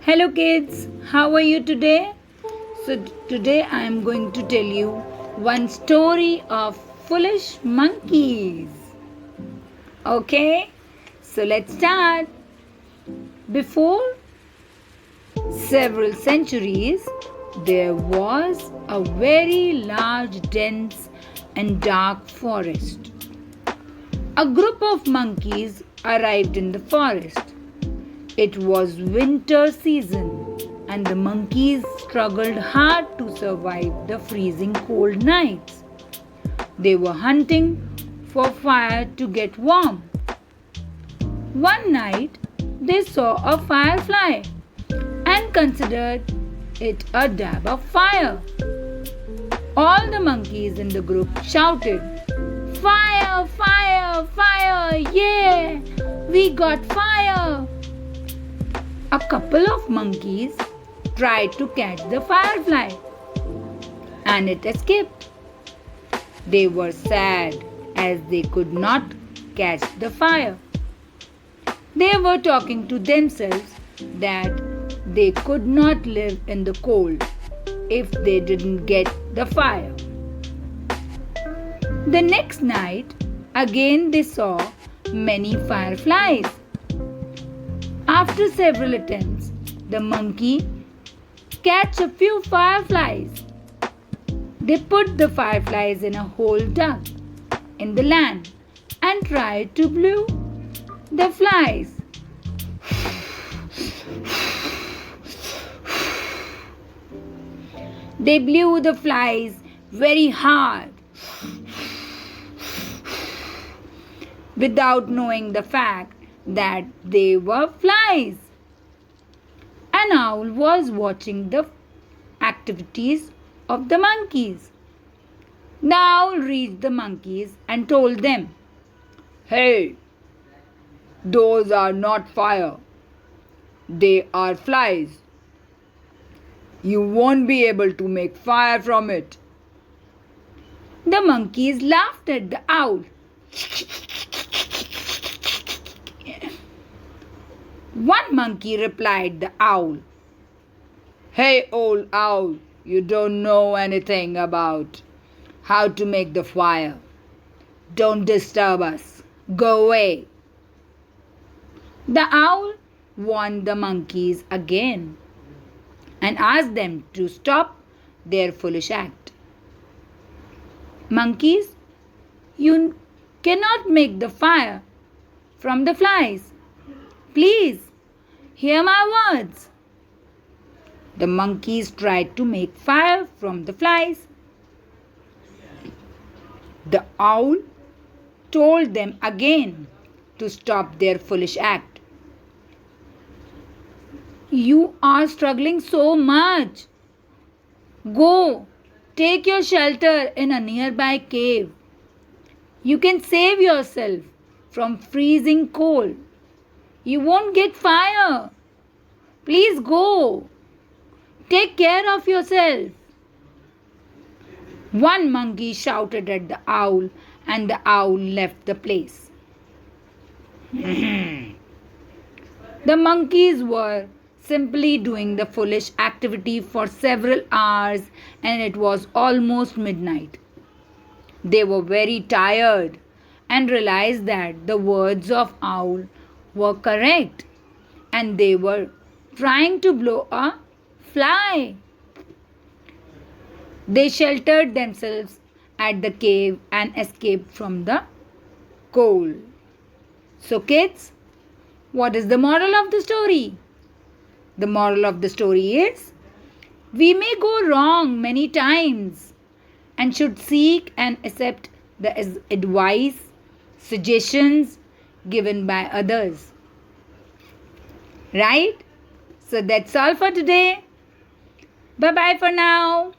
Hello kids, how are you today? Today I am going to tell you one story of foolish monkeys. Okay, so let's start. Before several centuries, there was a very large, dense, and dark forest. A group of monkeys arrived in the forest. It was winter season, and the monkeys struggled hard to survive the freezing cold nights. They were hunting for fire to get warm. One night, they saw a firefly and considered it a dab of fire. All the monkeys in the group shouted, "Fire! Fire! Fire! Yeah! We got fire!" A couple of monkeys tried to catch the firefly and it escaped. They were sad as they could not catch the fire. They were talking to themselves that they could not live in the cold if they didn't get the fire. The next night, again they saw many fireflies. After several attempts, the monkey catch a few fireflies. They put the fireflies in a hole dug in the land and tried to blow the flies. They blew the flies very hard without knowing the fact that they were flies. An owl was watching the activities of the monkeys. The owl reached the monkeys and told them, "Hey, those are not fire. They are flies. You won't be able to make fire from it." The monkeys laughed at the owl. One monkey replied the owl, "Hey, old owl, you don't know anything about how to make the fire. Don't disturb us. Go away." The owl warned the monkeys again and asked them to stop their foolish act. "Monkeys, you cannot make the fire from the flies. Please, hear my words." The monkeys tried to make fire from the flies. The owl told them again to stop their foolish act. "You are struggling so much. Go, take your shelter in a nearby cave. You can save yourself from freezing cold. You won't get fire. Please go. Take care of yourself." One monkey shouted at the owl and the owl left the place. The monkeys were simply doing the foolish activity for several hours and it was almost midnight. They were very tired and realized that the words of owl were correct and they were trying to blow a fly. They sheltered themselves at the cave and escaped from the cold. So kids, what is the moral of the story? The moral of the story is we may go wrong many times and should seek and accept the advice, suggestions given by others. Right? So that's all for today. Bye bye for now.